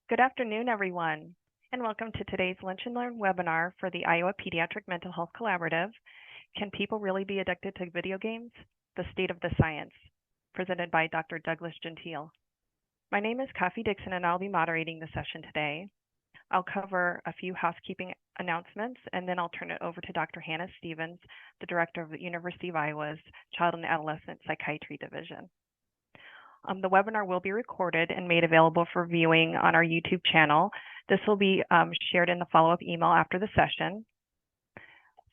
Good afternoon, everyone, and welcome to today's Lunch and Learn webinar for the Iowa Pediatric Mental Health Collaborative, Can People Really Be Addicted to Video Games? The State of the Science, presented by Dr. Douglas Gentile. My name is Kaffee Dixon, and I'll be moderating the session today. I'll cover a few housekeeping announcements, and then I'll turn it over to Dr. Hannah Stevens, the Director of the University of Iowa's Child and Adolescent Psychiatry Division. The webinar will be recorded and made available for viewing on our YouTube channel. This will be shared in the follow-up email after the session.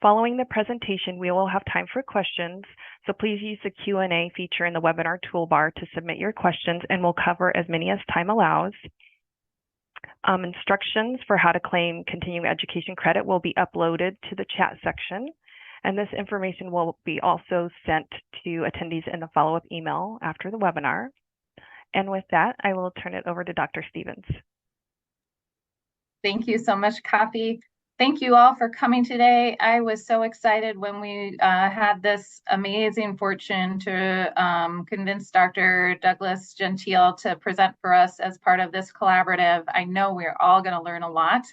Following the presentation, we will have time for questions, so please use the Q&A feature in the webinar toolbar to submit your questions, and we'll cover as many as time allows. Instructions for how to claim continuing education credit will be uploaded to the chat section, and this information will be also sent to attendees in the follow-up email after the webinar. And with that, I will turn it over to Dr. Stevens. Thank you so much, Kaffee. Thank you all for coming today. I was so excited when we had this amazing fortune to convince Dr. Douglas Gentile to present for us as part of this collaborative. I know we're all going to learn a lot.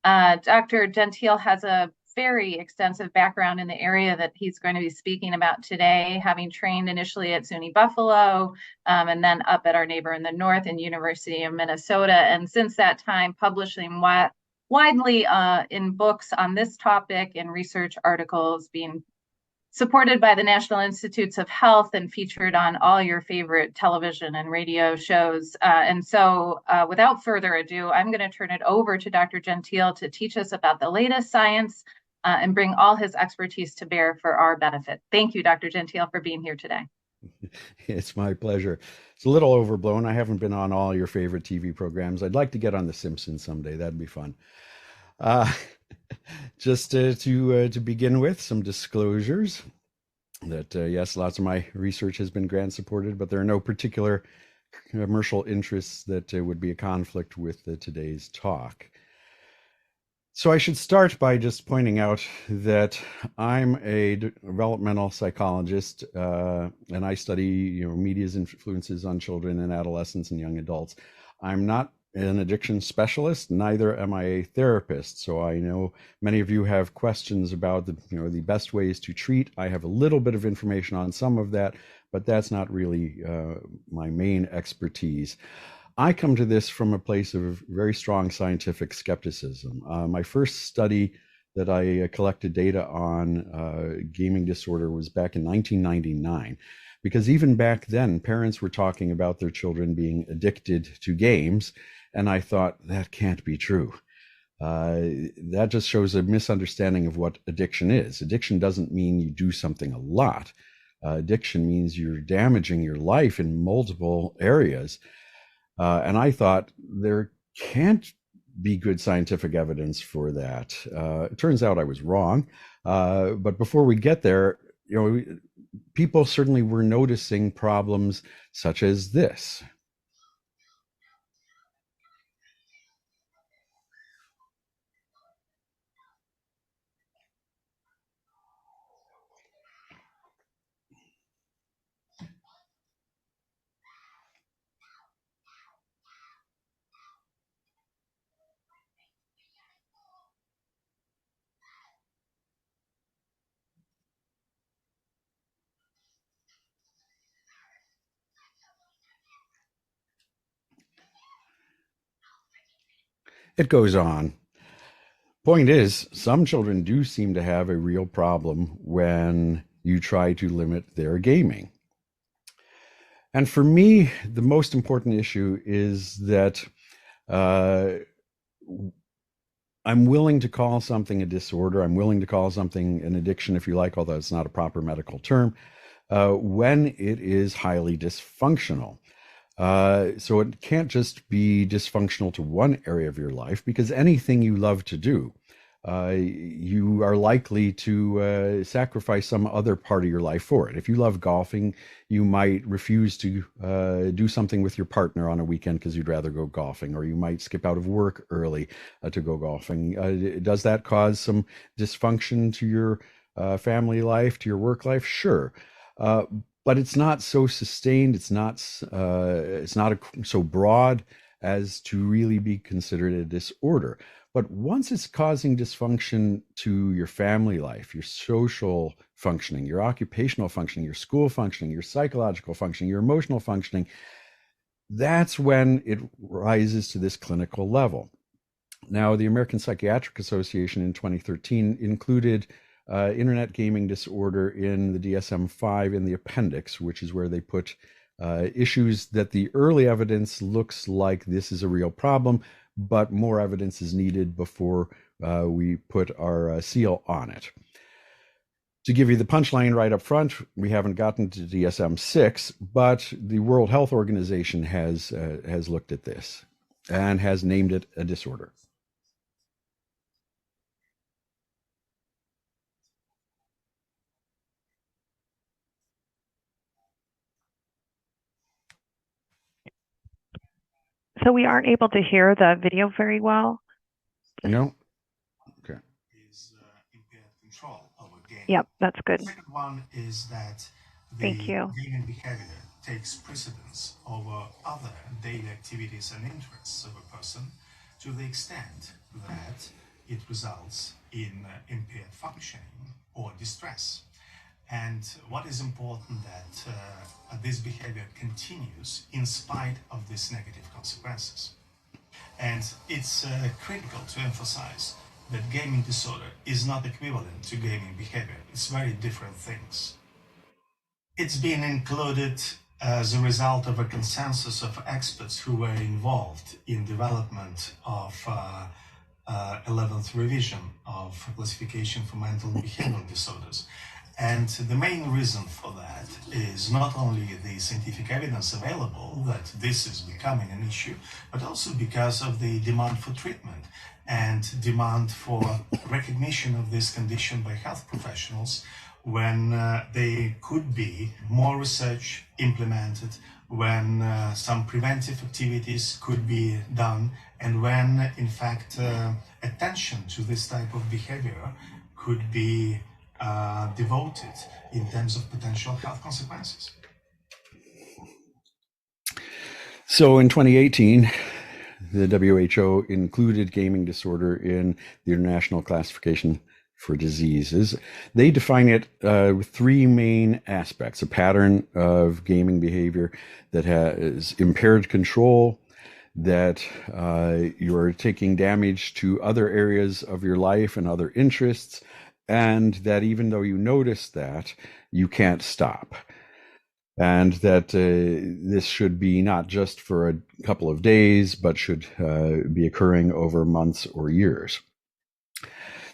Dr. Gentile has a very extensive background in the area that he's going to be speaking about today, having trained initially at SUNY Buffalo and then up at our neighbor in the north in University of Minnesota. And since that time, publishing widely in books on this topic and research articles, being supported by the National Institutes of Health and featured on all your favorite television and radio shows. And so without further ado, I'm going to turn it over to Dr. Gentile to teach us about the latest science and bring all his expertise to bear for our benefit. Thank you, Dr. Gentile, for being here today. It's my pleasure. It's a little overblown. I haven't been on all your favorite TV programs. I'd like to get on The Simpsons someday. That'd be fun. Just to begin with, some disclosures that, yes, lots of my research has been grant supported, but there are no particular commercial interests that would be a conflict with today's talk. So I should start by just pointing out that I'm a developmental psychologist, and I study, media's influences on children and adolescents and young adults. I'm not an addiction specialist, neither am I a therapist. So I know many of you have questions about the best ways to treat. I have a little bit of information on some of that, but that's not really my main expertise. I come to this from a place of very strong scientific skepticism. My first study that I collected data on gaming disorder was back in 1999, because even back then, parents were talking about their children being addicted to games, and I thought, that can't be true. That just shows a misunderstanding of what addiction is. Addiction doesn't mean you do something a lot. Addiction means you're damaging your life in multiple areas. And I thought there can't be good scientific evidence for that. It turns out I was wrong. But before we get there, people certainly were noticing problems such as this. It goes on. Point is, some children do seem to have a real problem when you try to limit their gaming. And for me, the most important issue is that I'm willing to call something a disorder. I'm willing to call something an addiction, if you like, although it's not a proper medical term, when it is highly dysfunctional. So it can't just be dysfunctional to one area of your life, because anything you love to do, you are likely to sacrifice some other part of your life for it. If you love golfing, you might refuse to do something with your partner on a weekend because you'd rather go golfing, or you might skip out of work early to go golfing. Does that cause some dysfunction to your family life, to your work life? Sure. But it's not so sustained. It's not so broad as to really be considered a disorder. But once it's causing dysfunction to your family life, your social functioning, your occupational functioning, your school functioning, your psychological functioning, your emotional functioning, that's when it rises to this clinical level. Now, the American Psychiatric Association in 2013 included internet gaming disorder in the DSM-5 in the appendix, which is where they put issues that the early evidence looks like this is a real problem, but more evidence is needed before we put our seal on it. To give you the punchline right up front, we haven't gotten to DSM-6, but the World Health Organization has looked at this and has named it a disorder. So we aren't able to hear the video very well. No? Okay. Is impaired control over gaming. Yep, that's good. The second one is that the Thank you. gaming behavior takes precedence over other daily activities and interests of a person to the extent that it results in impaired functioning or distress. And what is important that this behavior continues in spite of these negative consequences. And it's critical to emphasize that gaming disorder is not equivalent to gaming behavior. It's very different things. It's been included as a result of a consensus of experts who were involved in development of 11th revision of classification for mental and behavioral disorders. And the main reason for that is not only the scientific evidence available that this is becoming an issue, but also because of the demand for treatment and demand for recognition of this condition by health professionals when there could be more research implemented, when some preventive activities could be done, and when, in fact, attention to this type of behavior could be devoted in terms of potential health consequences. So in 2018, the WHO included gaming disorder in the International Classification for Diseases. They define it with three main aspects: a pattern of gaming behavior that has impaired control, that you're taking damage to other areas of your life and other interests, and that even though you notice that, you can't stop. And that this should be not just for a couple of days, but should be occurring over months or years.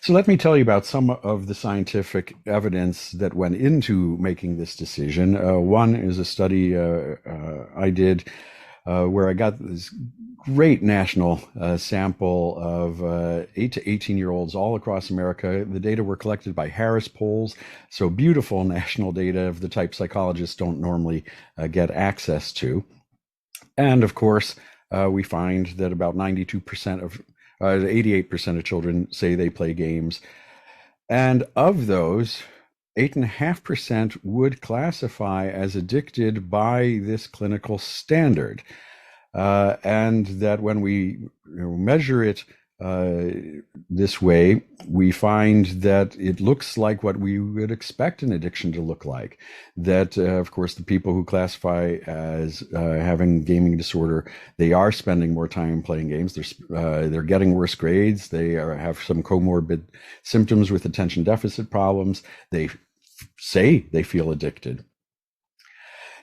So let me tell you about some of the scientific evidence that went into making this decision. One is a study I did where I got this great national sample of 8 to 18-year-olds all across America. The data were collected by Harris polls, so beautiful national data of the type psychologists don't normally get access to. And of course, we find that about 88% of children say they play games. And of those, 8.5% would classify as addicted by this clinical standard. And that when we measure it this way, we find that it looks like what we would expect an addiction to look like. That, of course, the people who classify as having gaming disorder, they are spending more time playing games. They're getting worse grades. They have some comorbid symptoms with attention deficit problems. They say they feel addicted.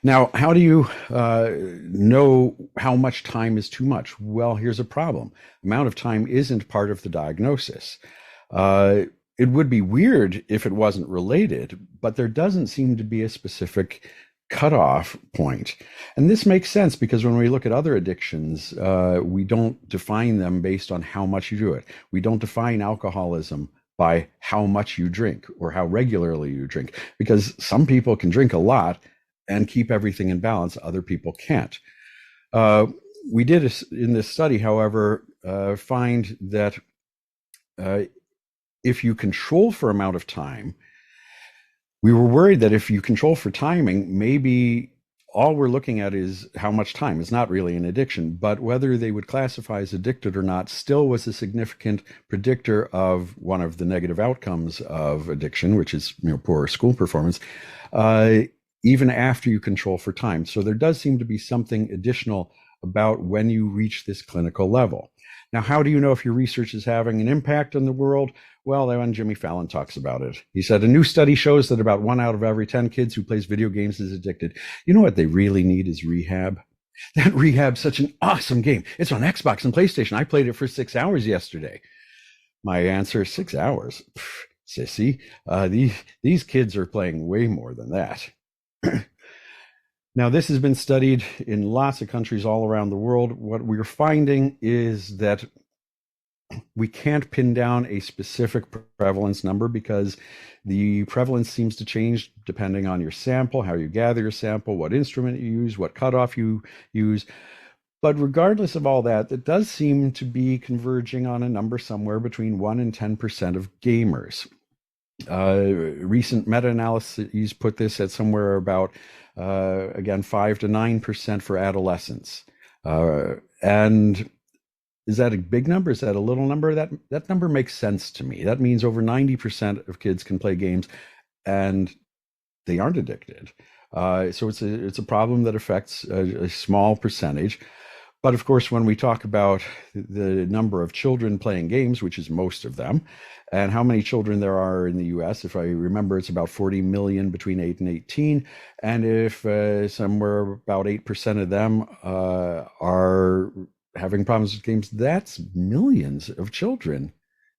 Now, how do you know how much time is too much? Well, here's a problem. Amount of time isn't part of the diagnosis. It would be weird if it wasn't related, but there doesn't seem to be a specific cutoff point. And this makes sense because when we look at other addictions, we don't define them based on how much you do it. We don't define alcoholism by how much you drink or how regularly you drink, because some people can drink a lot and keep everything in balance. Other people can't. We did in this study, however, find that if you control for amount of time, we were worried that if you control for timing, maybe all we're looking at is how much time. It's not really an addiction, but whether they would classify as addicted or not still was a significant predictor of one of the negative outcomes of addiction, which is poor school performance, even after you control for time. So there does seem to be something additional about when you reach this clinical level. Now, how do you know if your research is having an impact on the world? Well, when Jimmy Fallon talks about it, he said, a new study shows that about 1 out of every 10 kids who plays video games is addicted. You know what they really need is rehab. That Rehab's such an awesome game. It's on Xbox and PlayStation. I played it for 6 hours yesterday. My answer, 6 hours? Pff, sissy. These kids are playing way more than that. Now, this has been studied in lots of countries all around the world. What we're finding is that we can't pin down a specific prevalence number because the prevalence seems to change depending on your sample, how you gather your sample, what instrument you use, what cutoff you use. But regardless of all that, it does seem to be converging on a number somewhere between 1 and 10% of gamers. Recent meta-analyses put this at somewhere about, again, 5 to 9% for adolescents. And is that a big number? Is that a little number? That number makes sense to me. That means over 90% of kids can play games and they aren't addicted. So it's a problem that affects a small percentage. But of course, when we talk about the number of children playing games, which is most of them, and how many children there are in the US, if I remember, it's about 40 million between 8 and 18. And if somewhere about 8% of them are having problems with games, that's millions of children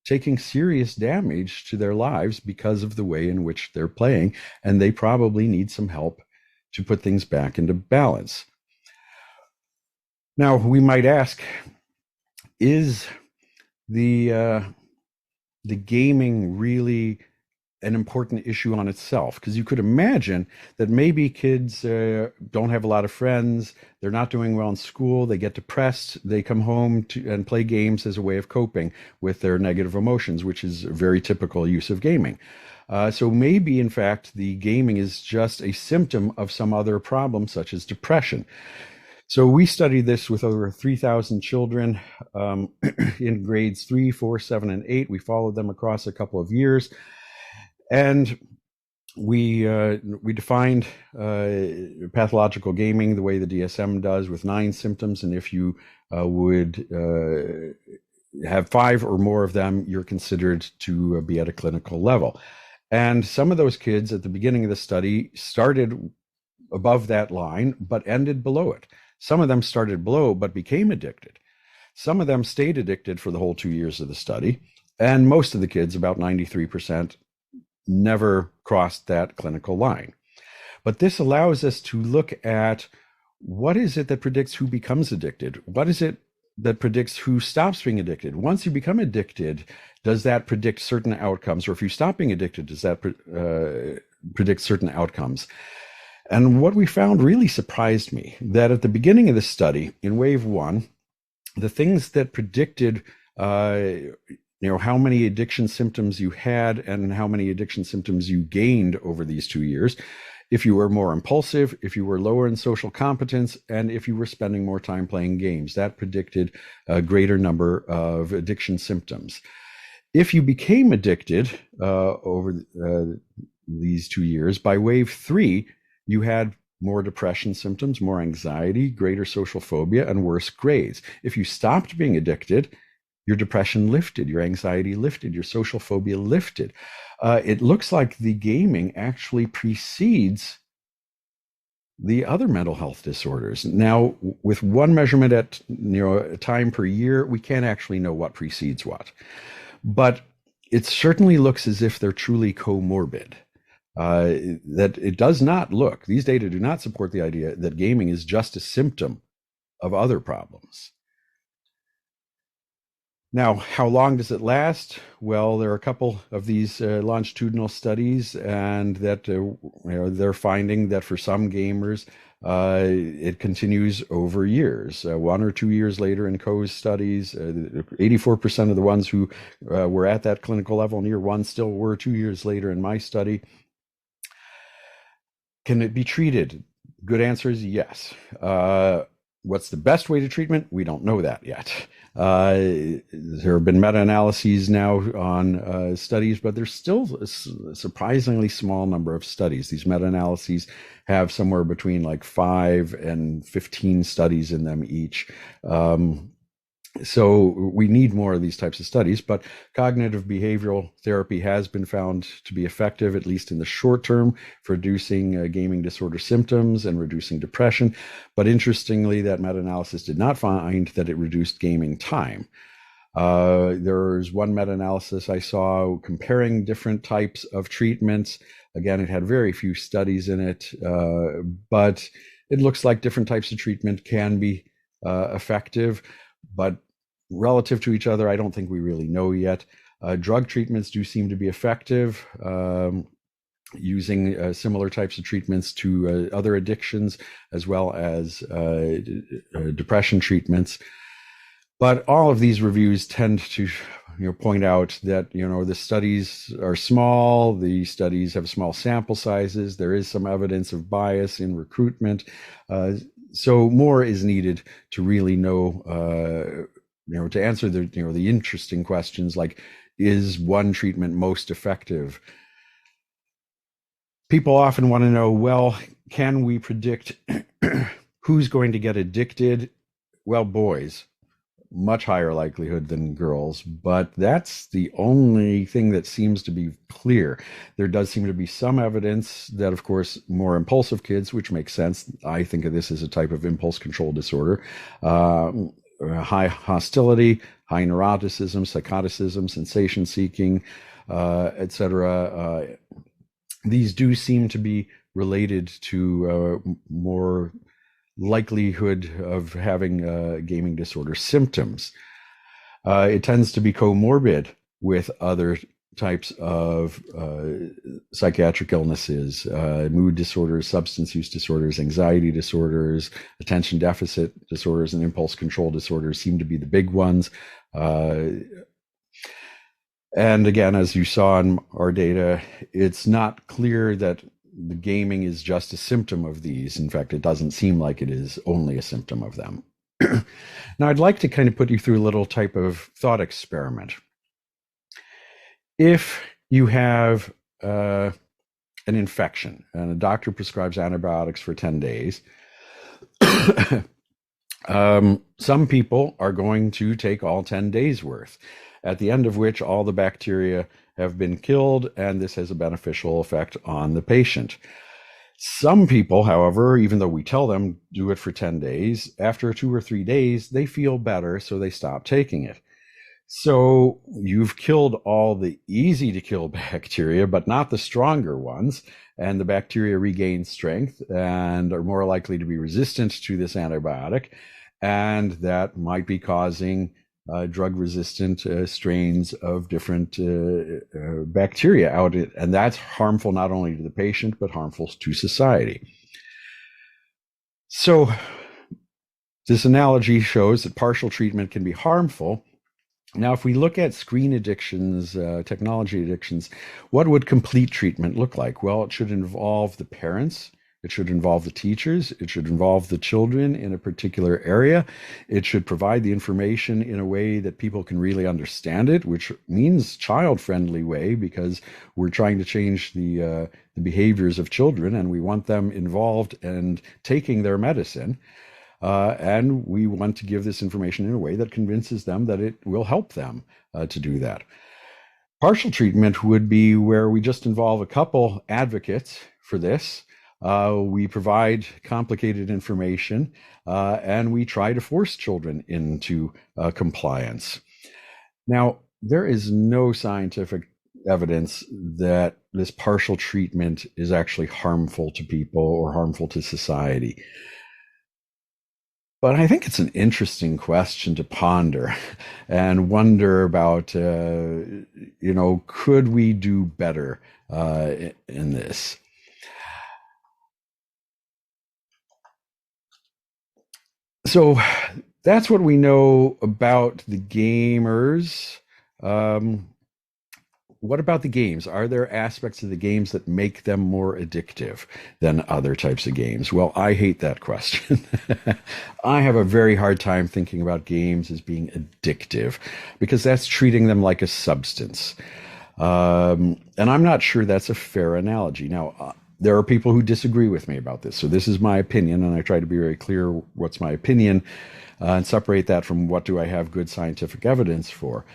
taking serious damage to their lives because of the way in which they're playing. And they probably need some help to put things back into balance. Now, we might ask, is the gaming really an important issue on itself? Because you could imagine that maybe kids don't have a lot of friends, they're not doing well in school, they get depressed, they come home and play games as a way of coping with their negative emotions, which is a very typical use of gaming. So maybe, in fact, the gaming is just a symptom of some other problem, such as depression. So we studied this with over 3,000 children in grades 3, 4, 7, and 8. We followed them across a couple of years. And we defined pathological gaming the way the DSM does, with 9 symptoms. And if you would have 5 or more of them, you're considered to be at a clinical level. And some of those kids at the beginning of the study started above that line, but ended below it. Some of them started below, but became addicted. Some of them stayed addicted for the whole 2 years of the study. And most of the kids, about 93%, never crossed that clinical line. But this allows us to look at what is it that predicts who becomes addicted? What is it that predicts who stops being addicted? Once you become addicted, does that predict certain outcomes? Or if you stop being addicted, does that predict certain outcomes? And what we found really surprised me, that at the beginning of the study, in wave 1, the things that predicted how many addiction symptoms you had and how many addiction symptoms you gained over these 2 years, if you were more impulsive, if you were lower in social competence, and if you were spending more time playing games, that predicted a greater number of addiction symptoms. If you became addicted over these 2 years, by wave 3, you had more depression symptoms, more anxiety, greater social phobia, and worse grades. If you stopped being addicted, your depression lifted, your anxiety lifted, your social phobia lifted. It looks like the gaming actually precedes the other mental health disorders. Now, with one measurement at time per year, we can't actually know what precedes what. But it certainly looks as if they're truly comorbid. That it does not look, these data do not support the idea that gaming is just a symptom of other problems. Now, how long does it last? Well, there are a couple of these longitudinal studies, and that they're finding that for some gamers, it continues over years. 1 or 2 years later in Coe's studies, 84% of the ones who were at that clinical level in year 1 still were 2 years later in my study. Can it be treated? Good answer is yes. What's the best way to treatment? We don't know that yet. There have been meta-analyses now on studies, but there's still a surprisingly small number of studies. These meta-analyses have somewhere between like 5 and 15 studies in them each. So we need more of these types of studies, but cognitive behavioral therapy has been found to be effective, at least in the short term, for reducing gaming disorder symptoms and reducing depression. But interestingly, that meta-analysis did not find that it reduced gaming time. There's one meta-analysis I saw comparing different types of treatments. Again, it had very few studies in it, but it looks like different types of treatment can be effective. But relative to each other, I don't think we really know yet. Drug treatments do seem to be effective, using similar types of treatments to other addictions, as well as depression treatments. But all of these reviews tend to point out that the studies are small, the studies have small sample sizes, there is some evidence of bias in recruitment. So more is needed to really know, to answer the interesting questions like, is one treatment most effective? People often want to know, well, can we predict who's going to get addicted? Well, boys, much higher likelihood than girls, but that's the only thing that seems to be clear. There does seem to be some evidence that, of course, more impulsive kids, which makes sense. I think of this as a type of impulse control disorder, high hostility, high neuroticism, psychoticism, sensation seeking, etc. These do seem to be related to more likelihood of having gaming disorder symptoms. It tends to be comorbid with other types of psychiatric illnesses, mood disorders, substance use disorders, anxiety disorders, attention deficit disorders, and impulse control disorders seem to be the big ones. And again, as you saw in our data, it's not clear that the gaming is just a symptom of these. In fact, it doesn't seem like it is only a symptom of them. Now, I'd like to kind of put you through a little type of thought experiment. If you have an infection and a doctor prescribes antibiotics for 10 days, some people are going to take all 10 days worth, at the end of which all the bacteria have been killed, and this has a beneficial effect on the patient. Some people, however, even though we tell them do it for 10 days, after 2 or 3 days, they feel better, so they stop taking it. So you've killed all the easy to kill bacteria, but not the stronger ones, and the bacteria regain strength and are more likely to be resistant to this antibiotic, and that might be causing drug-resistant strains of different bacteria out, and that's harmful not only to the patient, but harmful to society. So this analogy shows that partial treatment can be harmful. Now, if we look at screen addictions, technology addictions, what would complete treatment look like? Well, it should involve the parents. It should involve the teachers. It should involve the children in a particular area. It should provide the information in a way that people can really understand it, which means child-friendly way, because we're trying to change the behaviors of children, and we want them involved and taking their medicine. And we want to give this information in a way that convinces them that it will help them to do that. Partial treatment would be where we just involve a couple advocates for this. We provide complicated information, and we try to force children into compliance. Now, there is no scientific evidence that this partial treatment is actually harmful to people or harmful to society. But I think it's an interesting question to ponder and wonder about, could we do better in this? So that's what we know about the gamers. what about the games? Are there aspects of the games that make them more addictive than other types of games? Well, I hate that question. I have a very hard time thinking about games as being addictive because that's treating them like a substance. And I'm not sure that's a fair analogy. Now, there are people who disagree with me about this. So this is my opinion, and I try to be very clear what's my opinion and separate that from what do I have good scientific evidence for.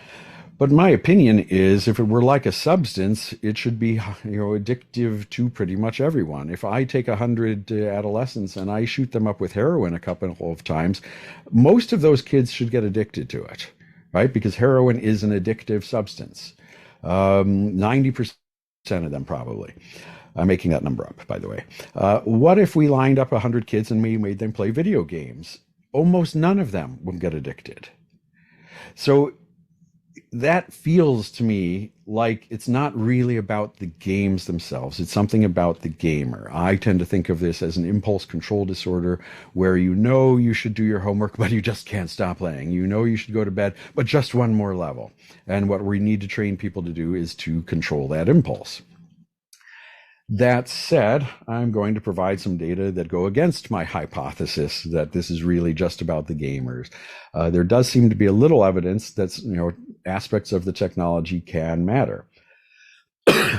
But my opinion is if it were like a substance, it should be, addictive to pretty much everyone. If I take 100 adolescents and I shoot them up with heroin a couple of times, most of those kids should get addicted to it, right? Because heroin is an addictive substance. 90% of them probably. I'm making that number up, by the way. What if we lined up 100 kids and we made them play video games? Almost none of them would get addicted. So that feels to me like it's not really about the games themselves. It's something about the gamer. I tend to think of this as an impulse control disorder where you should do your homework, but you just can't stop playing. You should go to bed, but just one more level. And what we need to train people to do is to control that impulse. That said, I'm going to provide some data that go against my hypothesis that this is really just about the gamers. There does seem to be a little evidence that aspects of the technology can matter.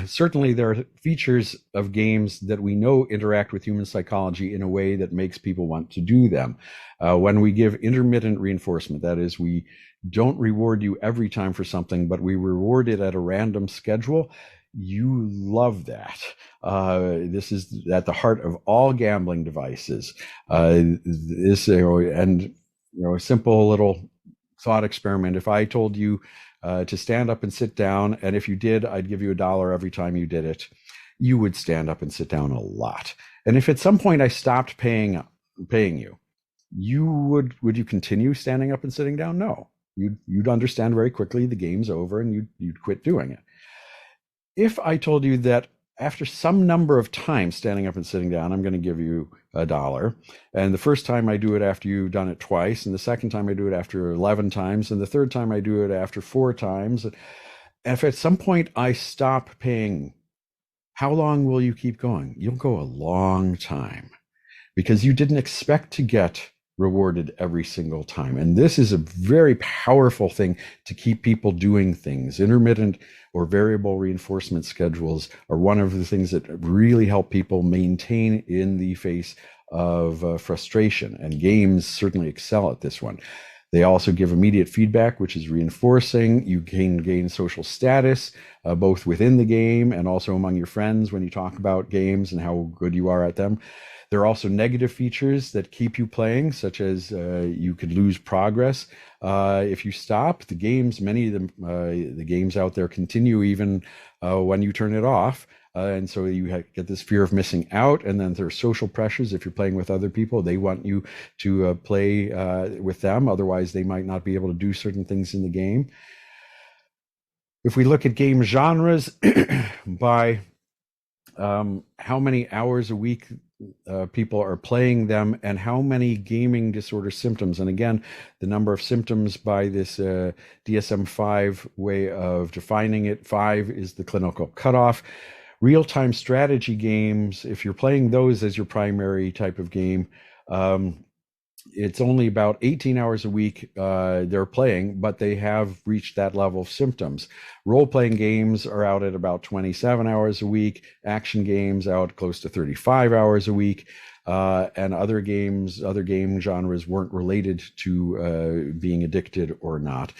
Certainly, there are features of games that we know interact with human psychology in a way that makes people want to do them. When we give intermittent reinforcement, that is, we don't reward you every time for something, but we reward it at a random schedule, you love that. This is at the heart of all gambling devices. A simple little thought experiment. If I told you to stand up and sit down, and if you did, I'd give you $1 every time you did it, you would stand up and sit down a lot. And if at some point I stopped paying you, would you continue standing up and sitting down? No. You'd understand very quickly the game's over and you'd quit doing it. If I told you that after some number of times standing up and sitting down, I'm going to give you $1. And the first time I do it after you've done it twice, and the second time I do it after 11 times, and the third time I do it after 4 times. And if at some point I stop paying, how long will you keep going? You'll go a long time because you didn't expect to get rewarded every single time. And this is a very powerful thing to keep people doing things. Intermittent or variable reinforcement schedules are one of the things that really help people maintain in the face of frustration. And games certainly excel at this one. They also give immediate feedback, which is reinforcing. You can gain social status, both within the game and also among your friends when you talk about games and how good you are at them. There are also negative features that keep you playing, such as you could lose progress if you stop. The games, many of them, the games out there continue even when you turn it off. And so you get this fear of missing out. And then there are social pressures. If you're playing with other people, they want you to play with them. Otherwise, they might not be able to do certain things in the game. If we look at game genres by how many hours a week people are playing them and how many gaming disorder symptoms. And again, the number of symptoms by this DSM-5 way of defining it, 5 is the clinical cutoff. Real-time strategy games, if you're playing those as your primary type of game, it's only about 18 hours a week they're playing, but they have reached that level of symptoms. Role-playing games are out at about 27 hours a week, action games out close to 35 hours a week, and other game genres weren't related to being addicted or not.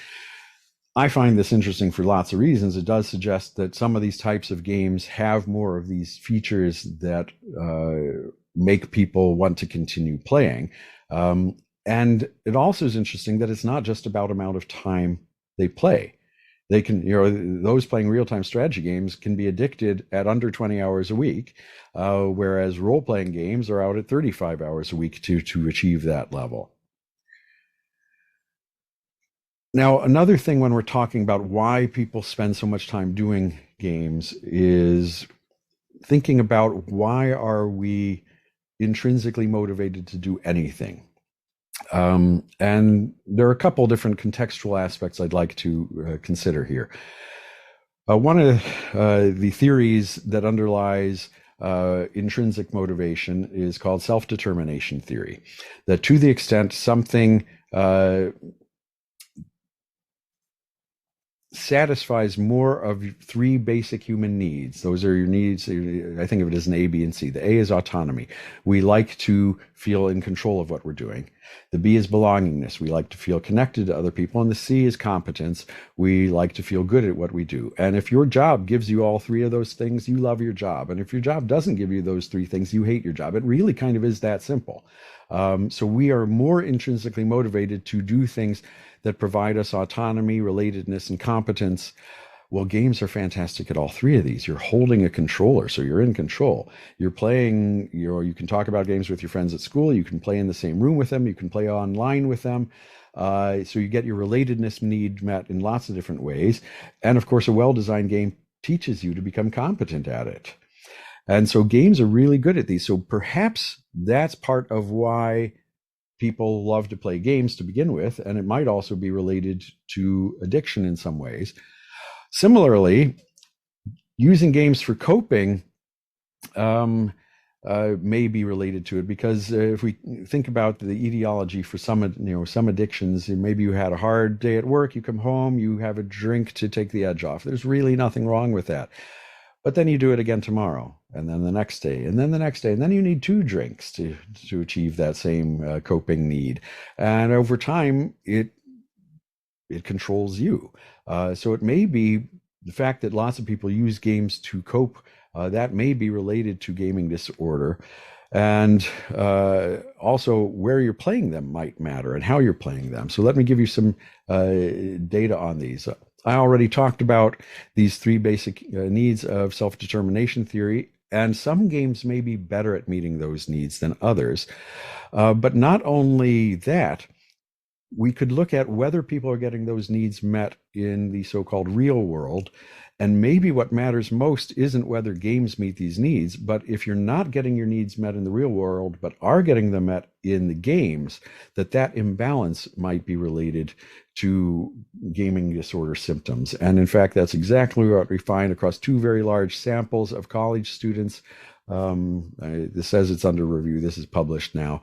I find this interesting for lots of reasons. It does suggest that some of these types of games have more of these features that make people want to continue playing. And it also is interesting that it's not just about amount of time they play. They can, those playing real-time strategy games can be addicted at under 20 hours a week, whereas role-playing games are out at 35 hours a week to achieve that level. Now, another thing when we're talking about why people spend so much time doing games is thinking about why are we intrinsically motivated to do anything. And there are a couple different contextual aspects I'd like to consider here. One of the theories that underlies intrinsic motivation is called self-determination theory. That to the extent something satisfies more of three basic human needs. Those are your needs. I think of it as an A, B, and C. The A is autonomy. We like to feel in control of what we're doing. The B is belongingness. We like to feel connected to other people. And the C is competence. We like to feel good at what we do. And if your job gives you all three of those things, you love your job. And if your job doesn't give you those three things, you hate your job. It really kind of is that simple. So we are more intrinsically motivated to do things that provide us autonomy, relatedness, and competence. Well, games are fantastic at all three of these. You're holding a controller, so you're in control. You're playing, you can talk about games with your friends at school. You can play in the same room with them. You can play online with them. So you get your relatedness need met in lots of different ways. And of course, a well-designed game teaches you to become competent at it. And so games are really good at these. So perhaps that's part of why people love to play games to begin with, and it might also be related to addiction in some ways. Similarly, using games for coping may be related to it, because if we think about the etiology for some addictions, maybe you had a hard day at work, you come home, you have a drink to take the edge off. There's really nothing wrong with that. But then you do it again tomorrow, and then the next day, and then the next day, and then you need 2 drinks to achieve that same coping need. And over time, it controls you. So it may be the fact that lots of people use games to cope, that may be related to gaming disorder. And also where you're playing them might matter, and how you're playing them. So let me give you some data on these. I already talked about these 3 basic needs of self-determination theory, and some games may be better at meeting those needs than others. But not only that, we could look at whether people are getting those needs met in the so-called real world. And maybe what matters most isn't whether games meet these needs, but if you're not getting your needs met in the real world, but are getting them met in the games, that imbalance might be related to gaming disorder symptoms. And in fact, that's exactly what we find across 2 very large samples of college students. This says it's under review. This is published now.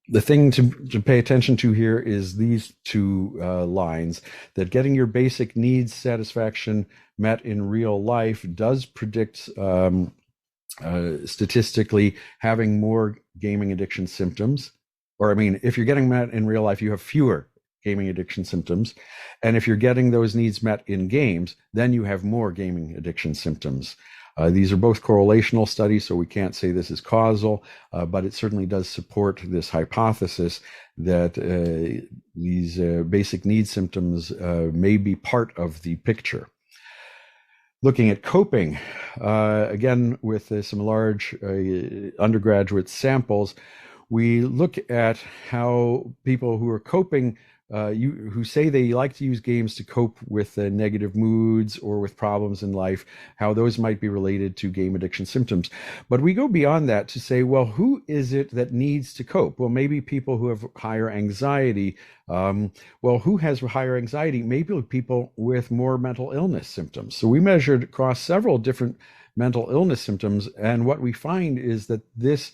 The thing to pay attention to here is these 2 lines, that getting your basic needs satisfaction met in real life does predict statistically having more gaming addiction symptoms. Or, I mean, if you're getting met in real life, you have fewer gaming addiction symptoms. And if you're getting those needs met in games, then you have more gaming addiction symptoms. These are both correlational studies, so we can't say this is causal, but it certainly does support this hypothesis that these basic need symptoms may be part of the picture. Looking at coping, again, with some large undergraduate samples, we look at how people who are coping, who say they like to use games to cope with negative moods or with problems in life, how those might be related to game addiction symptoms. But we go beyond that to say, well, who is it that needs to cope? Well, maybe people who have higher anxiety. Well, who has higher anxiety? Maybe people with more mental illness symptoms. So we measured across several different mental illness symptoms, and what we find is that this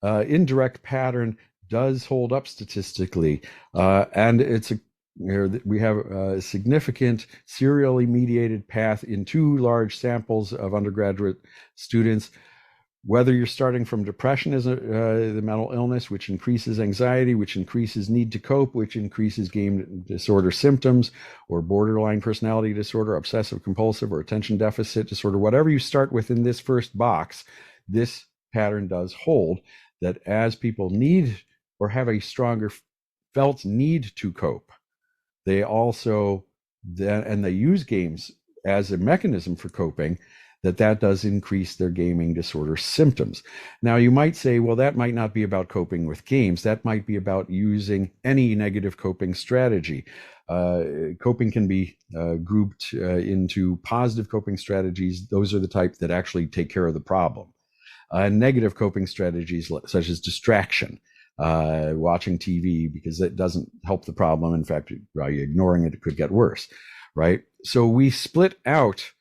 indirect pattern does hold up statistically, and we have a significant serially mediated path in 2 large samples of undergraduate students. Whether you're starting from depression as the mental illness, which increases anxiety, which increases need to cope, which increases game disorder symptoms, or borderline personality disorder, obsessive compulsive, or attention deficit disorder, whatever you start with in this first box, this pattern does hold, that as people need or have a stronger felt need to cope, they also and they use games as a mechanism for coping, that does increase their gaming disorder symptoms. Now, you might say, well, that might not be about coping with games. That might be about using any negative coping strategy. Coping can be grouped into positive coping strategies. Those are the type that actually take care of the problem. Negative coping strategies such as distraction, watching TV, because it doesn't help the problem. In fact, by ignoring it, it could get worse, right? So we split out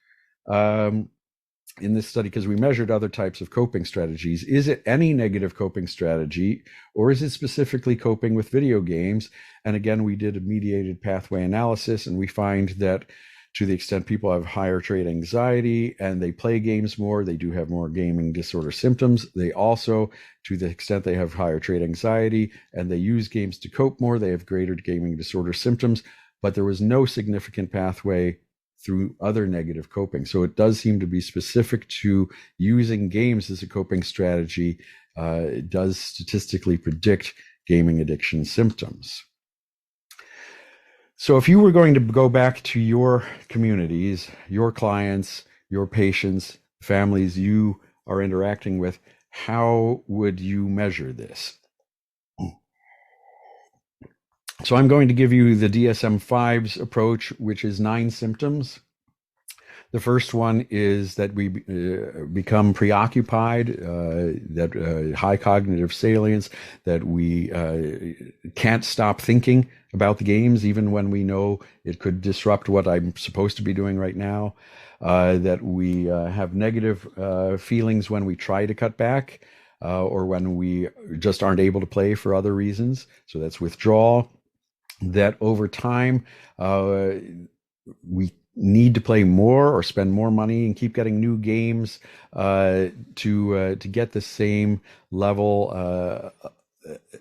in this study, because we measured other types of coping strategies. Is it any negative coping strategy, or is it specifically coping with video games? And again, we did a mediated pathway analysis, and we find that to the extent people have higher trait anxiety and they play games more, they do have more gaming disorder symptoms. They also, to the extent they have higher trait anxiety and they use games to cope more, they have greater gaming disorder symptoms. But there was no significant pathway through other negative coping. So it does seem to be specific to using games as a coping strategy. It does statistically predict gaming addiction symptoms. So if you were going to go back to your communities, your clients, your patients, families you are interacting with, how would you measure this? So I'm going to give you the DSM-5's approach, which is 9 symptoms. The first one is that we become preoccupied, that high cognitive salience, that we can't stop thinking about the games, even when we know it could disrupt what I'm supposed to be doing right now, that we have negative feelings when we try to cut back, or when we just aren't able to play for other reasons. So that's withdrawal. That over time, we need to play more or spend more money and keep getting new games to get the same level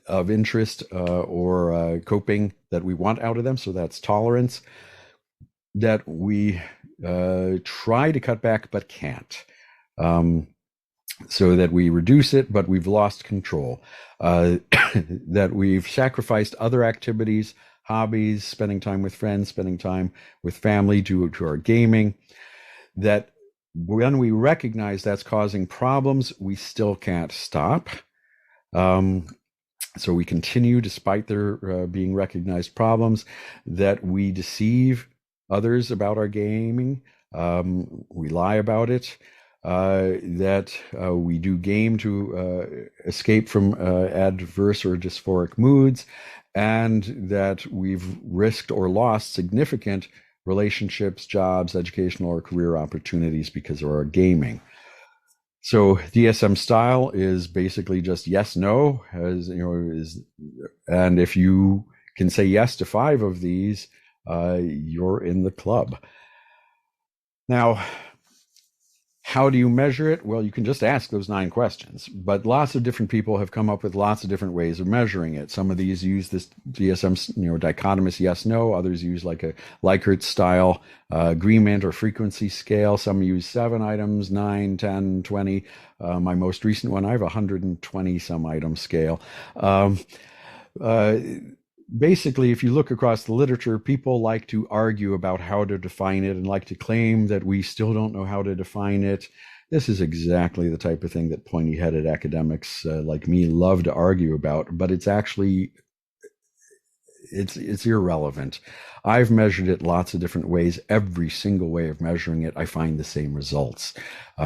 of interest or coping that we want out of them. So that's tolerance. That we try to cut back but can't. So that we reduce it, but we've lost control. That we've sacrificed other activities, hobbies, spending time with friends, spending time with family to our gaming. That when we recognize that's causing problems, we still can't stop. So we continue despite there being recognized problems. That we deceive others about our gaming. We lie about it. That we do game to escape from adverse or dysphoric moods, and that we've risked or lost significant relationships, jobs, educational or career opportunities because of our gaming. So DSM style is basically just yes, no, as you know, and if you can say yes to 5 of these, you're in the club. Now, how do you measure it? Well, you can just ask those 9 questions, but lots of different people have come up with lots of different ways of measuring it. Some of these use this DSM, dichotomous yes/no. Others use like a Likert style agreement or frequency scale. Some use 7 items, 9, 10, 20. My most recent one, I have 120 some item scale. Basically, if you look across the literature, people like to argue about how to define it and like to claim that we still don't know how to define it. This is exactly the type of thing that pointy-headed academics like me love to argue about, but it's actually, it's irrelevant. I've measured it lots of different ways. Every single way of measuring it, I find the same results.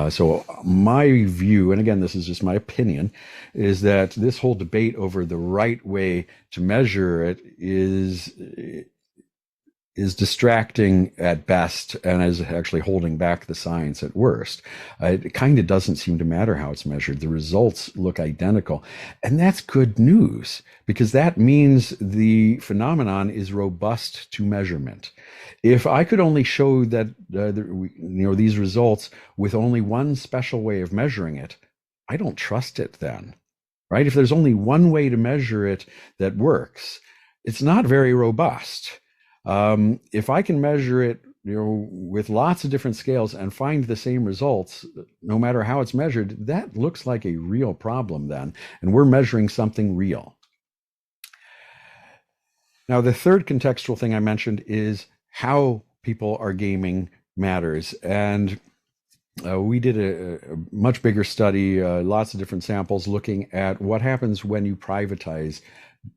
So my view, and again, this is just my opinion, is that this whole debate over the right way to measure it is distracting at best and is actually holding back the science at worst. It kind of doesn't seem to matter how it's measured. The results look identical. And that's good news, because that means the phenomenon is robust to measurement. If I could only show that these results with only one special way of measuring it, I don't trust it then, right? If there's only one way to measure it that works, it's not very robust. If I can measure it, with lots of different scales and find the same results, no matter how it's measured, that looks like a real problem then, and we're measuring something real. Now, the third contextual thing I mentioned is how people are gaming matters, and we did a much bigger study, lots of different samples, looking at what happens when you privatize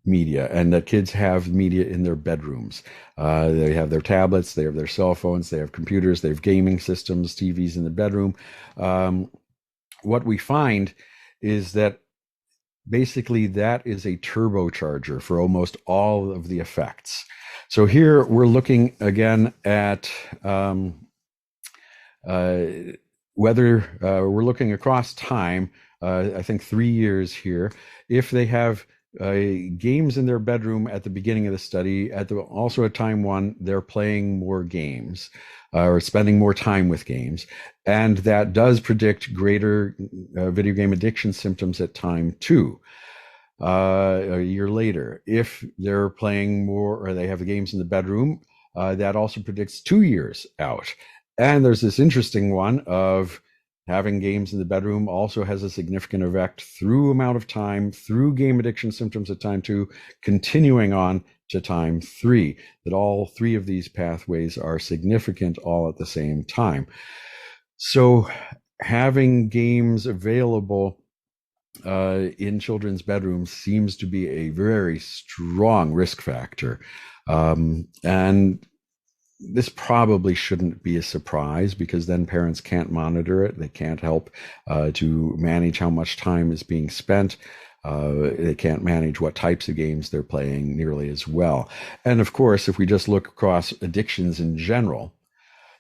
media, and that kids have media in their bedrooms. They have their tablets, they have their cell phones, they have computers, they have gaming systems, TVs in the bedroom. What we find is that basically that is a turbocharger for almost all of the effects. So here we're looking again at whether we're looking across time, I think 3 years here, if they have games in their bedroom at the beginning of the study, also at time 1, they're playing more games or spending more time with games. And that does predict greater video game addiction symptoms at time 2. A year later, if they're playing more or they have the games in the bedroom, that also predicts 2 years out. And there's this interesting one of having games in the bedroom also has a significant effect through amount of time, through game addiction symptoms at time 2, continuing on to time 3, that all 3 of these pathways are significant all at the same time. So having games available in children's bedrooms seems to be a very strong risk factor. And this probably shouldn't be a surprise, because then parents can't monitor it. They can't help to manage how much time is being spent. They can't manage what types of games they're playing nearly as well. And of course, if we just look across addictions in general,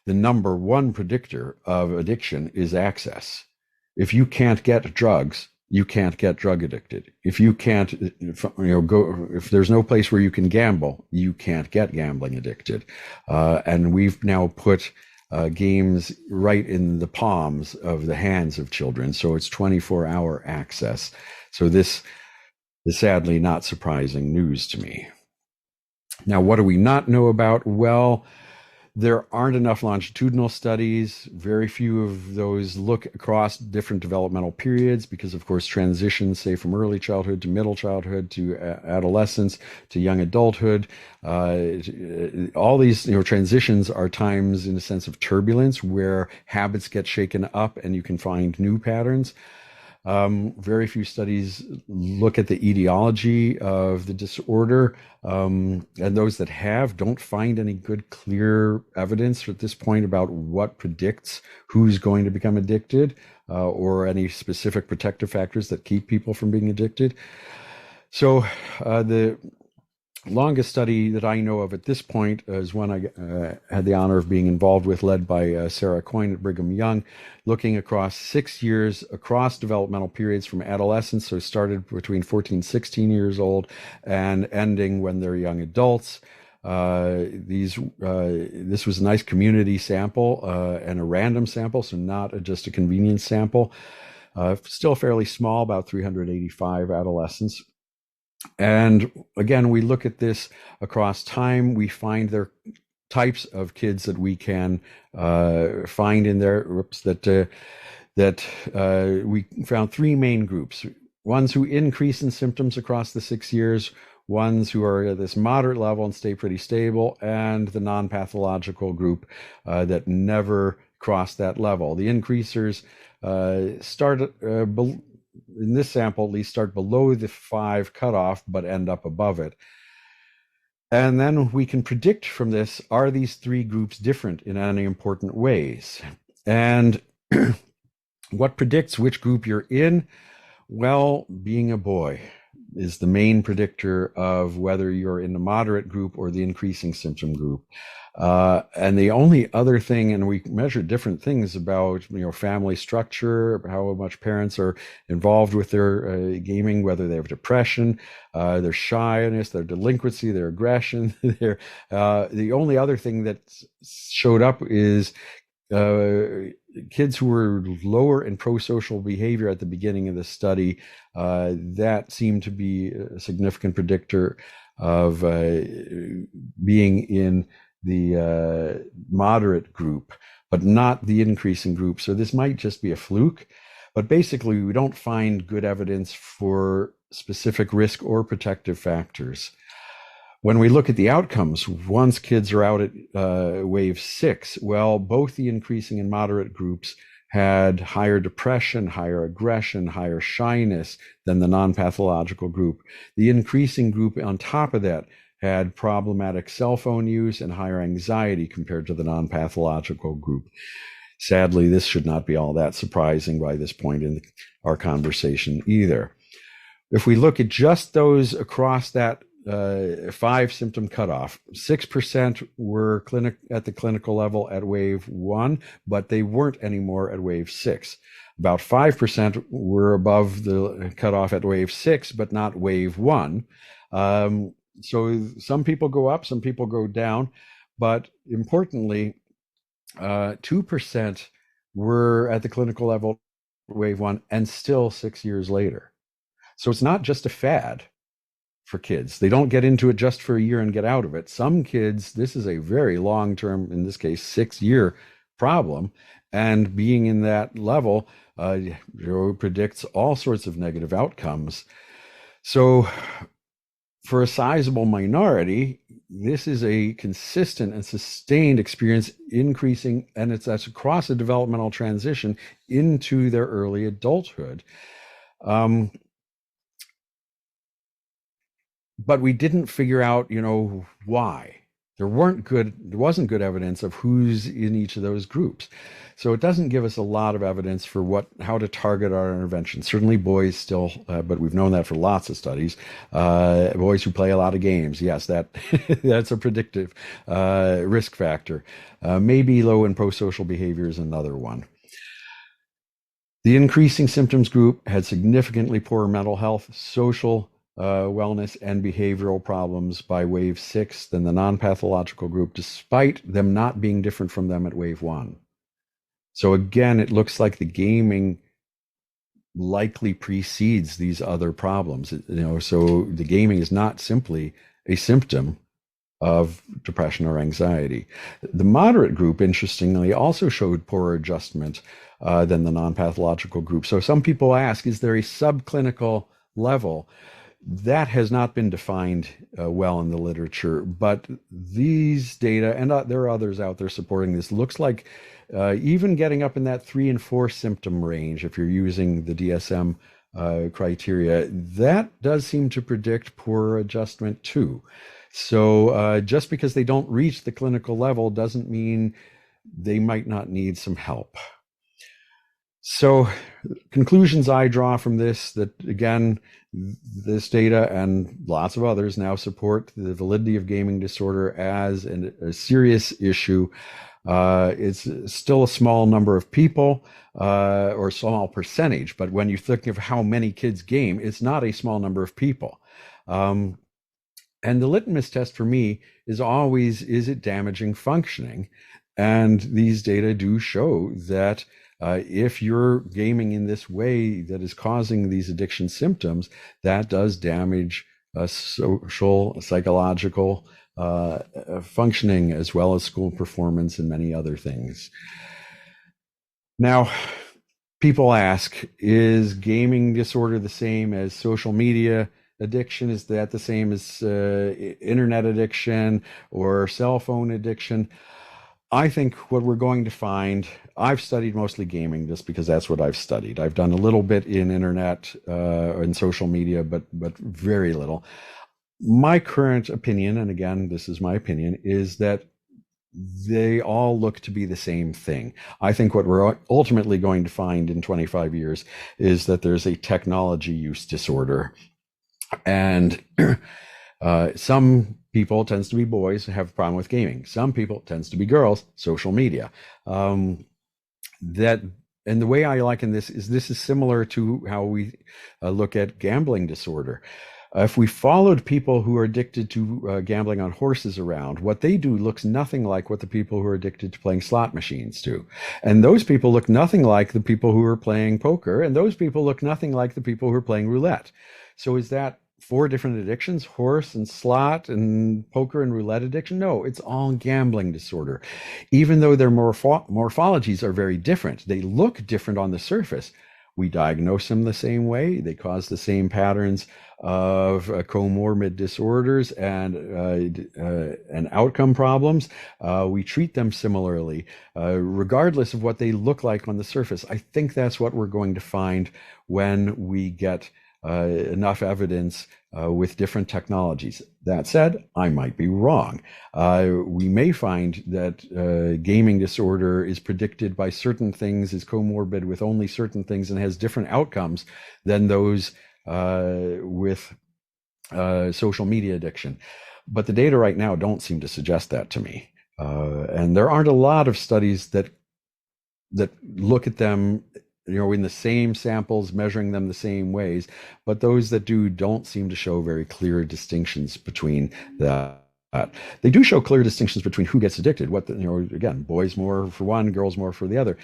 the number one predictor of addiction is access. If you can't get drugs, you can't get drug addicted. If you can't, if there's no place where you can gamble, you can't get gambling addicted. And we've now put games right in the palms of the hands of children. So it's 24-hour access. So this is sadly not surprising news to me. Now, what do we not know about? Well, there aren't enough longitudinal studies. Very few of those look across different developmental periods because, of course, transitions, say, from early childhood to middle childhood to adolescence to young adulthood, all these transitions are times, in a sense, of turbulence where habits get shaken up and you can find new patterns. Very few studies look at the etiology of the disorder, and those that have don't find any good, clear evidence at this point about what predicts who's going to become addicted, or any specific protective factors that keep people from being addicted. So the longest study that I know of at this point is one I had the honor of being involved with, led by Sarah Coyne at Brigham Young, looking across 6 years across developmental periods from adolescence, so started between 14, 16 years old and ending when they're young adults. This was a nice community sample and a random sample, so not just a convenience sample. Still fairly small, about 385 adolescents. And again, we look at this across time. We find there are types of kids that we can find in there. We found 3 main groups: ones who increase in symptoms across the 6 years, ones who are at this moderate level and stay pretty stable, and the non-pathological group that never cross that level. The increasers start in this sample, at least, start below the 5 cutoff, but end up above it. And then we can predict from this, are these 3 groups different in any important ways? And what predicts which group you're in? Well, being a boy is the main predictor of whether you're in the moderate group or the increasing symptom group. And the only other thing, and we measure different things about family structure, how much parents are involved with their gaming, whether they have depression, their shyness, their delinquency, their aggression. The only other thing that showed up is kids who were lower in prosocial behavior at the beginning of the study. That seemed to be a significant predictor of being in the moderate group, but not the increasing group. So this might just be a fluke, but basically we don't find good evidence for specific risk or protective factors. When we look at the outcomes, once kids are out at wave 6, well, both the increasing and moderate groups had higher depression, higher aggression, higher shyness than the non-pathological group. The increasing group on top of that had problematic cell phone use and higher anxiety compared to the non-pathological group. Sadly, this should not be all that surprising by this point in our conversation either. If we look at just those across that 5 symptom cutoff, 6% were at the clinical level at wave 1, but they weren't anymore at wave 6. About 5% were above the cutoff at wave 6, but not wave 1. So some people go up, some people go down, but importantly, 2% were at the clinical level wave 1 and still 6 years later. So it's not just a fad for kids. They don't get into it just for a year and get out of it. Some kids, this is a very long-term, in this case, 6-year problem. And being in that level predicts all sorts of negative outcomes. So for a sizable minority, this is a consistent and sustained experience increasing, and that's across a developmental transition into their early adulthood. But we didn't figure out, why. There wasn't good evidence of who's in each of those groups. So it doesn't give us a lot of evidence for how to target our intervention. Certainly boys still, but we've known that for lots of studies. Boys who play a lot of games, yes, that's a predictive risk factor. Maybe low and pro-social behavior is another one. The increasing symptoms group had significantly poorer mental health, social wellness, and behavioral problems by wave 6 than the non-pathological group, despite them not being different from them at wave 1. So again, it looks like the gaming likely precedes these other problems. So the gaming is not simply a symptom of depression or anxiety. The moderate group, interestingly, also showed poorer adjustment than the non-pathological group. So some people ask, is there a subclinical level? That has not been defined well in the literature, but these data, and there are others out there supporting this, looks like even getting up in that 3 and 4 symptom range, if you're using the DSM criteria, that does seem to predict poorer adjustment too. So just because they don't reach the clinical level doesn't mean they might not need some help. So conclusions I draw from this, that again, this data and lots of others now support the validity of gaming disorder as a serious issue. It's still a small number of people, or a small percentage, but when you think of how many kids game, it's not a small number of people. And the litmus test for me is always, is it damaging functioning? And these data do show that if you're gaming in this way that is causing these addiction symptoms, that does damage social, psychological functioning, as well as school performance and many other things. Now, people ask, is gaming disorder the same as social media addiction? Is that the same as internet addiction or cell phone addiction? I think what we're going to find, I've studied mostly gaming just because that's what I've studied. I've done a little bit in internet and social media, but very little. My current opinion, and again, this is my opinion, is that they all look to be the same thing. I think what we're ultimately going to find in 25 years is that there's a technology use disorder. And some people, tends to be boys, have a problem with gaming. Some people, tends to be girls, social media. And the way I liken this is similar to how we look at gambling disorder. If we followed people who are addicted to gambling on horses around, what they do looks nothing like what the people who are addicted to playing slot machines do. And those people look nothing like the people who are playing poker, and those people look nothing like the people who are playing roulette. So is that 4 different addictions, horse and slot and poker and roulette addiction? No, it's all gambling disorder. Even though their morphologies are very different, they look different on the surface. We diagnose them the same way. They cause the same patterns of comorbid disorders and outcome problems. We treat them similarly, regardless of what they look like on the surface. I think that's what we're going to find when we get enough evidence with different technologies. That said, I might be wrong. We may find that gaming disorder is predicted by certain things, is comorbid with only certain things, and has different outcomes than those with social media addiction. But the data right now don't seem to suggest that to me. And there aren't a lot of studies that look at them, in the same samples, measuring them the same ways. But those that do don't seem to show very clear distinctions between that. They do show clear distinctions between who gets addicted. Again, boys more for one, girls more for the other.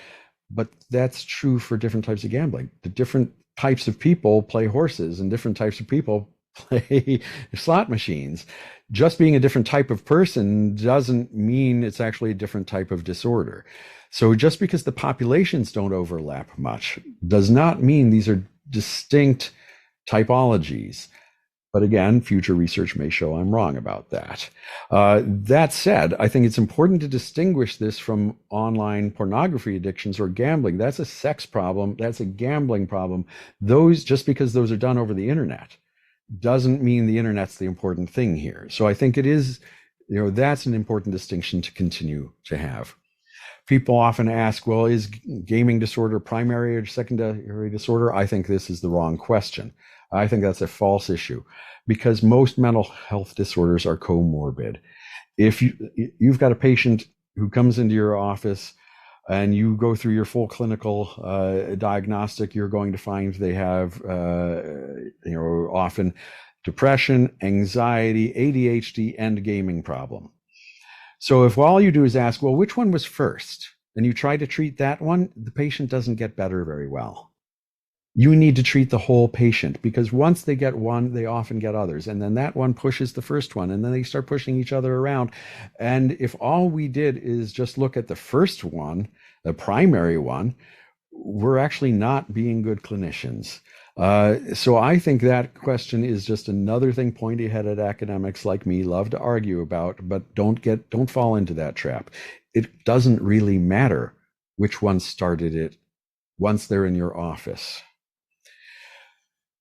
But that's true for different types of gambling. The different types of people play horses, and different types of people play slot machines. Just being a different type of person doesn't mean it's actually a different type of disorder. So just because the populations don't overlap much does not mean these are distinct typologies. But again, future research may show I'm wrong about that. That said, I think it's important to distinguish this from online pornography addictions or gambling. That's a sex problem. That's a gambling problem. Just because those are done over the internet doesn't mean the internet's the important thing here. So I think it is, that's an important distinction to continue to have. People often ask, well, is gaming disorder primary or secondary disorder? I think this is the wrong question. I think that's a false issue, because most mental health disorders are comorbid. If you've got a patient who comes into your office and you go through your full clinical diagnostic, you're going to find they have, often depression, anxiety, ADHD, and gaming problem. So if all you do is ask, well, which one was first, and you try to treat that one, the patient doesn't get better very well. You need to treat the whole patient, because once they get one, they often get others. And then that one pushes the first one, and then they start pushing each other around. And if all we did is just look at the first one, the primary one, we're actually not being good clinicians. So I think that question is just another thing pointy-headed academics like me love to argue about, but don't fall into that trap. It doesn't really matter which one started it once they're in your office.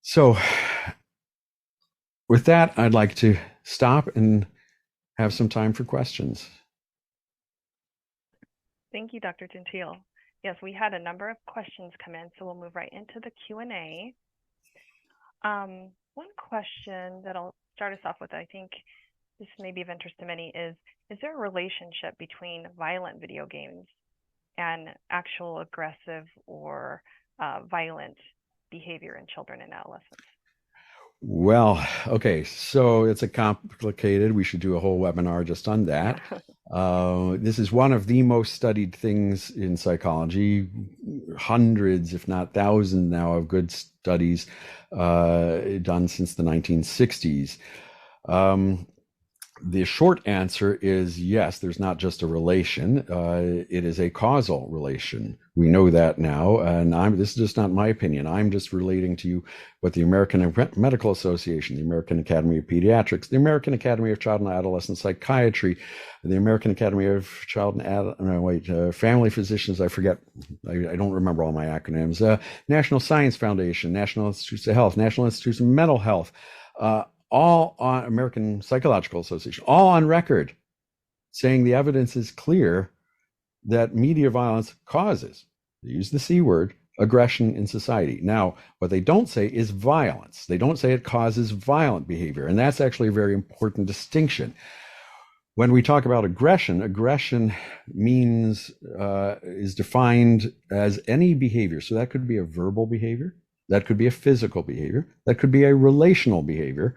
So with that, I'd like to stop and have some time for questions. Thank you, Dr. Gentile. Yes, we had a number of questions come in, so we'll move right into the Q&A. One question that I'll start us off with, I think this may be of interest to many, is there a relationship between violent video games and actual aggressive or violent behavior in children and adolescents? Well, okay, so it's a complicated, we should do a whole webinar just on that. This is one of the most studied things in psychology. Hundreds, if not thousands now, of good studies done since the 1960s. The short answer is yes, there's not just a relation, it is a causal relation. We know that now, and this is just not my opinion. I'm just relating to you what the American Medical Association, the American Academy of Pediatrics, the American Academy of Child and Adolescent Psychiatry, the American Academy of Family Physicians, I forget, I don't remember all my acronyms, National Science Foundation, National Institutes of Health, National Institutes of Mental Health, all on American Psychological Association, all on record saying the evidence is clear that media violence causes, they use the C word, aggression in society. Now, what they don't say is violence. They don't say it causes violent behavior. And that's actually a very important distinction. When we talk about aggression means, is defined as any behavior. So that could be a verbal behavior, that could be a physical behavior, that could be a relational behavior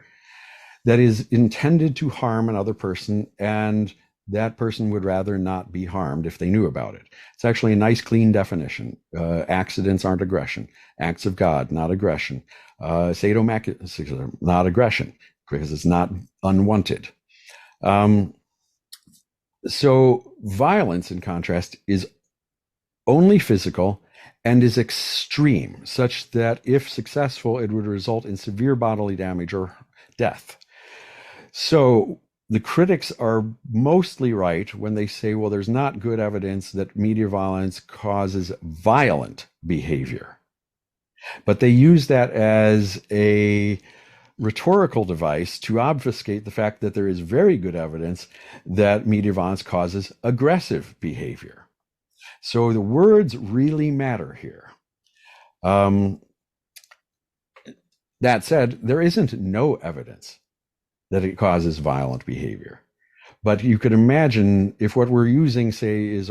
that is intended to harm another person, and that person would rather not be harmed if they knew about it. It's actually a nice, clean definition. Accidents aren't aggression. Acts of God, not aggression. Sadomasochism, not aggression, because it's not unwanted. So violence, in contrast, is only physical and is extreme, such that if successful, it would result in severe bodily damage or death. So the critics are mostly right when they say, well, there's not good evidence that media violence causes violent behavior. But they use that as a rhetorical device to obfuscate the fact that there is very good evidence that media violence causes aggressive behavior. So the words really matter here. That said, there isn't no evidence that it causes violent behavior. But you could imagine if what we're using, say, is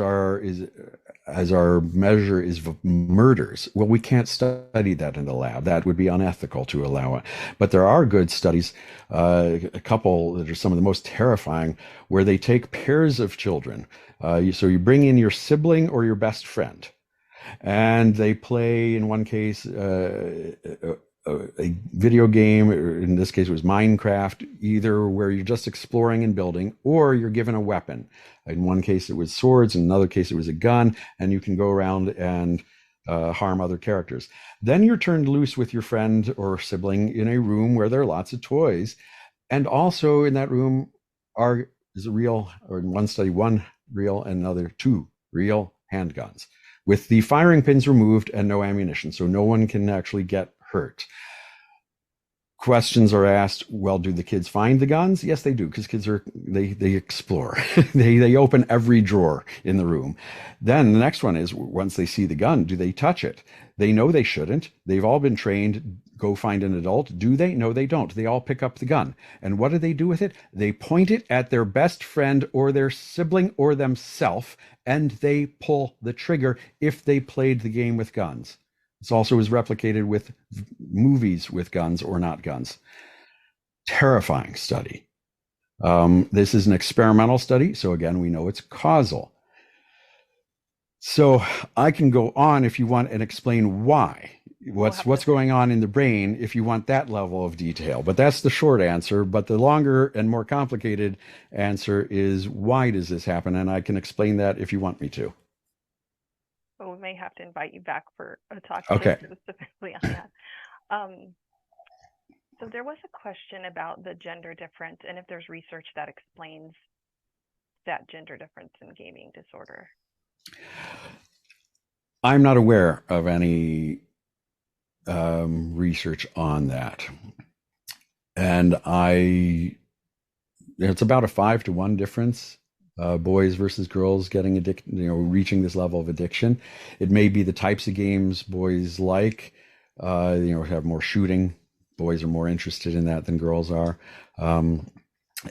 as our measure is murders. Well, we can't study that in the lab. That would be unethical to allow it. But there are good studies, a couple that are some of the most terrifying, where they take pairs of children. So you bring in your sibling or your best friend, and they play, in one case, a video game, or in this case it was Minecraft, either where you're just exploring and building, or you're given a weapon. In one case it was swords, in another case it was a gun, and you can go around and harm other characters. Then you're turned loose with your friend or sibling in a room where there are lots of toys, and also in that room is a real, or in one study, one real and another two real handguns with the firing pins removed and no ammunition, so no one can actually get hurt. Questions are asked, well, do the kids find the guns? Yes, they do, because kids they explore. they open every drawer in the room. Then the next one is, once they see the gun, do they touch it? They know they shouldn't. They've all been trained, go find an adult. Do they? No, they don't. They all pick up the gun. And what do they do with it? They point it at their best friend or their sibling or themselves, and they pull the trigger if they played the game with guns. This also is replicated with movies with guns or not guns. Terrifying study. This is an experimental study, so again, we know it's causal. So I can go on if you want and explain why. What's going on in the brain if you want that level of detail. But that's the short answer. But the longer and more complicated answer is, why does this happen? And I can explain that if you want me to. Well, we may have to invite you back for a talk specifically on that. So there was a question about the gender difference and if there's research that explains that gender difference in gaming disorder. I'm not aware of any research on that. And it's about a 5-to-1 difference. Boys versus girls getting addicted, reaching this level of addiction. It may be the types of games boys like, have more shooting. Boys are more interested in that than girls are.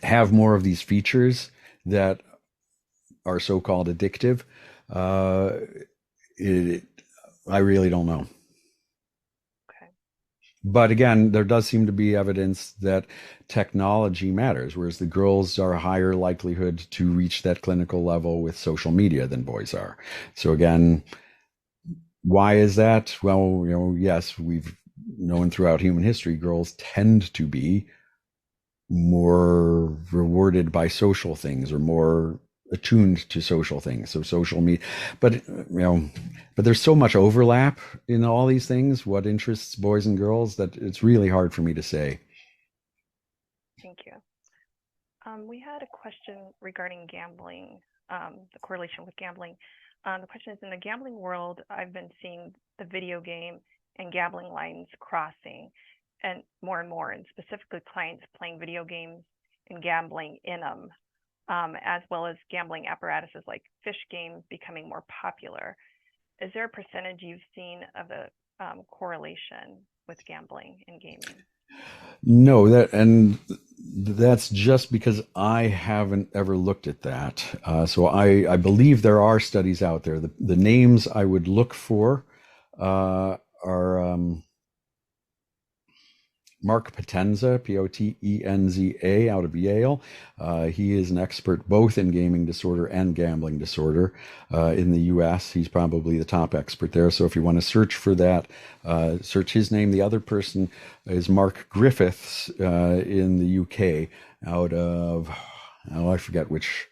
Have more of these features that are so-called addictive. I really don't know. But again, there does seem to be evidence that technology matters, whereas the girls are a higher likelihood to reach that clinical level with social media than boys are. So again, why is that? Well, yes, we've known throughout human history, girls tend to be more rewarded by social things or more attuned to social things. So social media, but there's so much overlap in all these things, what interests boys and girls, that it's really hard for me to say. Thank you. We had a question regarding gambling, the correlation with gambling. The question is, in the gambling world, I've been seeing the video game and gambling lines crossing and more, and specifically clients playing video games and gambling in them. As well as gambling apparatuses like fish games becoming more popular. Is there a percentage you've seen of a correlation with gambling and gaming? No, that's just because I haven't ever looked at that. So I believe there are studies out there. The names I would look for are Mark Potenza, Potenza, out of Yale. He is an expert both in gaming disorder and gambling disorder in the US. He's probably the top expert there. So if you want to search for that, search his name. The other person is Mark Griffiths in the UK, out of, I forget which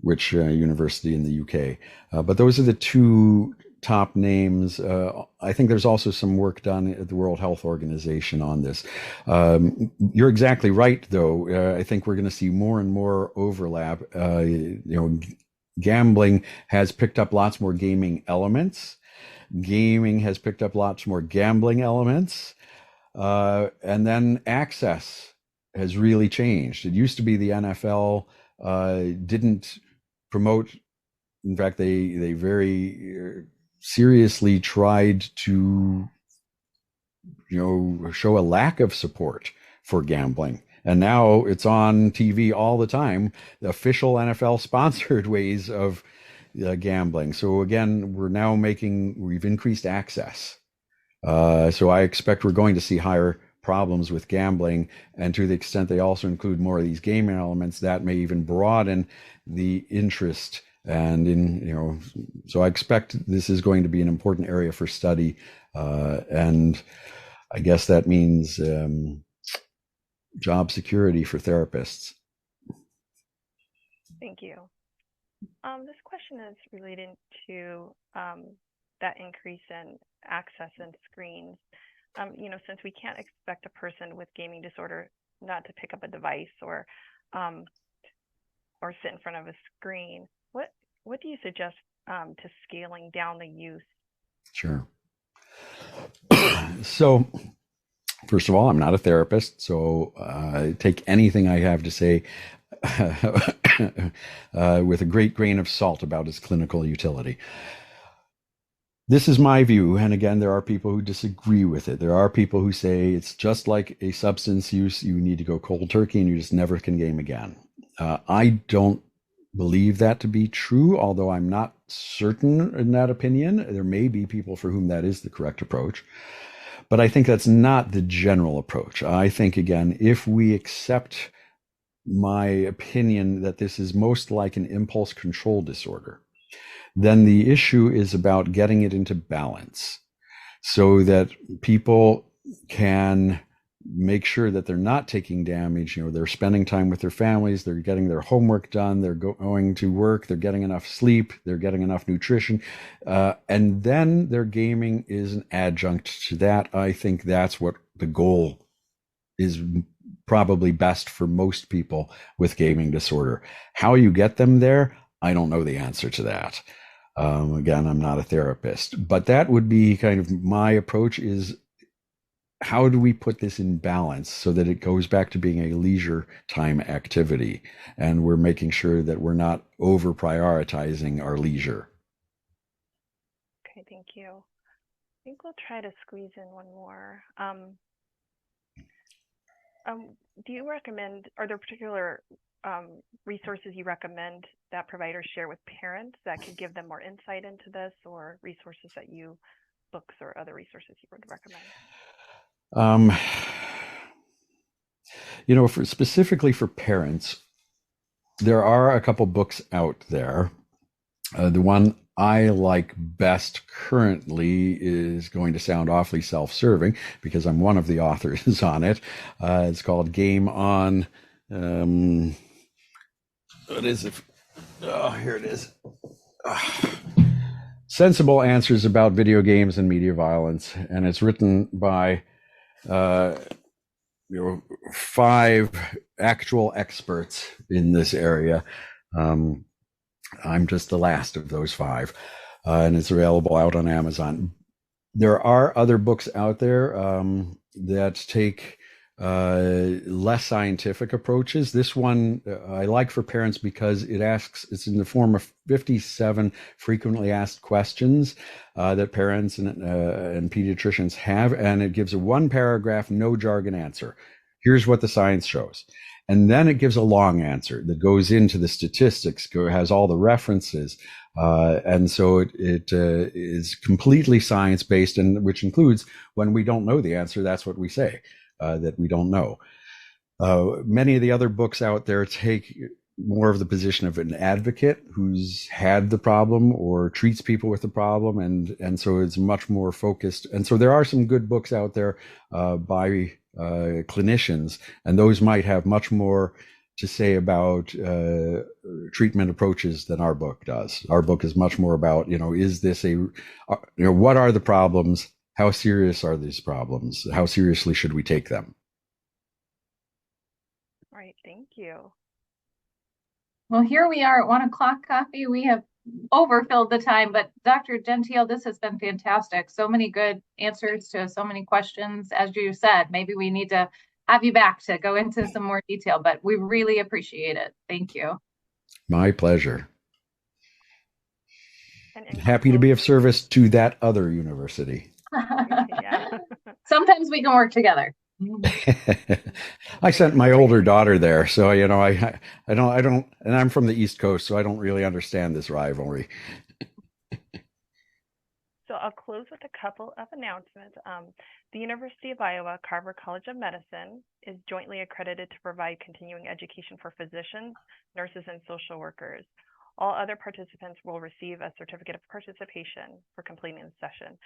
university in the UK. But those are the two top names. I think there's also some work done at the World Health Organization on this. You're exactly right, though. I think we're going to see more and more overlap. Gambling has picked up lots more gaming elements. Gaming has picked up lots more gambling elements. And then access has really changed. It used to be the NFL didn't promote. In fact, they very seriously tried to show a lack of support for gambling. And now it's on TV all the time, the official NFL sponsored ways of gambling. So again, we've increased access. So I expect we're going to see higher problems with gambling. And to the extent they also include more of these gaming elements, that may even broaden the interest. And so I expect this is going to be an important area for study. And I guess that means job security for therapists. Thank you. This question is related to that increase in access and screens. Since we can't expect a person with gaming disorder not to pick up a device or sit in front of a screen, what do you suggest to scaling down the use? Sure. So, first of all, I'm not a therapist, so take anything I have to say with a great grain of salt about its clinical utility. This is my view, and again, there are people who disagree with it. There are people who say it's just like a substance use. You need to go cold turkey and you just never can game again. I don't believe that to be true, although I'm not certain in that opinion. There may be people for whom that is the correct approach. But I think that's not the general approach. I think, again, if we accept my opinion that this is most like an impulse control disorder, then the issue is about getting it into balance so that people can make sure that they're not taking damage. They're spending time with their families, they're getting their homework done, they're going to work, they're getting enough sleep, they're getting enough nutrition, and then their gaming is an adjunct to that. I think that's what the goal is, probably best for most people with gaming disorder. How you get them there, I don't know the answer to that. Again, I'm not a therapist, but that would be kind of my approach, is how do we put this in balance so that it goes back to being a leisure time activity, and we're making sure that we're not over prioritizing our leisure. Okay, thank you. I think we'll try to squeeze in one more. Do you recommend, are there particular resources you recommend that providers share with parents that could give them more insight into this, or resources that books or other resources you would recommend? Specifically for parents, there are a couple books out there. The one I like best currently is going to sound awfully self-serving because I'm one of the authors on it. It's called Game On. What is it? Oh, here it is. Sensible Answers About Video Games and Media Violence. And it's written by 5 actual experts in this area. I'm just the last of those 5, and it's available out on Amazon. There are other books out there that take less scientific approaches. This one I like for parents because it's in the form of 57 frequently asked questions that parents and pediatricians have, and it gives a 1-paragraph, no jargon answer. Here's what the science shows. And then it gives a long answer that goes into the statistics, has all the references. And so it is completely science-based, and which includes when we don't know the answer, that's what we say, that we don't know. Many of the other books out there take more of the position of an advocate who's had the problem or treats people with the problem. And so it's much more focused. And so there are some good books out there by clinicians, and those might have much more to say about treatment approaches than our book does. Our book is much more about, is this what are the problems? How serious are these problems? How seriously should we take them? All right, thank you. Well, here we are at 1 o'clock coffee. We have overfilled the time, but Dr. Gentile, this has been fantastic. So many good answers to so many questions. As you said, maybe we need to have you back to go into some more detail, but we really appreciate it. Thank you. My pleasure. And happy to be of service to that other university. Yeah. Sometimes we can work together. I sent my older daughter there, so I don't, and I'm from the East Coast, so I don't really understand this rivalry. So I'll close with a couple of announcements. The University of Iowa Carver College of Medicine is jointly accredited to provide continuing education for physicians, nurses, and social workers. All other participants will receive a certificate of participation for completing the session.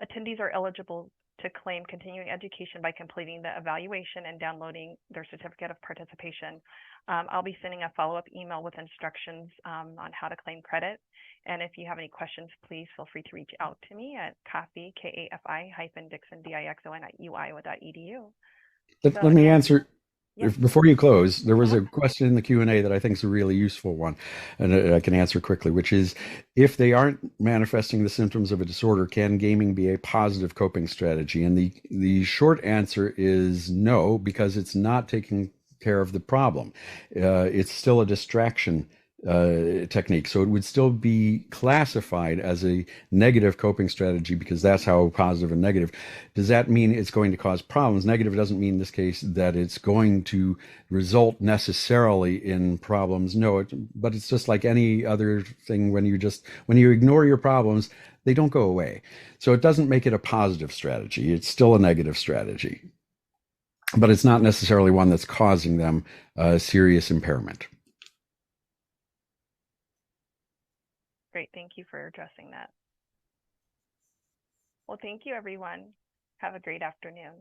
Attendees are eligible to claim continuing education by completing the evaluation and downloading their certificate of participation. I'll be sending a follow-up email with instructions on how to claim credit. And if you have any questions, please feel free to reach out to me at Kafi, K-A-F-I-Dixon, D-I-X-O-N at uiowa.edu. Let me answer. Yes. Before you close, there was a question in the Q&A that I think is a really useful one, and I can answer quickly, which is, if they aren't manifesting the symptoms of a disorder, can gaming be a positive coping strategy? And the short answer is no, because it's not taking care of the problem. It's still a distraction technique. So it would still be classified as a negative coping strategy, because that's how positive and negative. Does that mean it's going to cause problems? Negative doesn't mean in this case that it's going to result necessarily in problems. No, but it's just like any other thing. When you ignore your problems, they don't go away. So it doesn't make it a positive strategy. It's still a negative strategy, but it's not necessarily one that's causing them serious impairment. Great. Thank you for addressing that. Well, thank you, everyone. Have a great afternoon.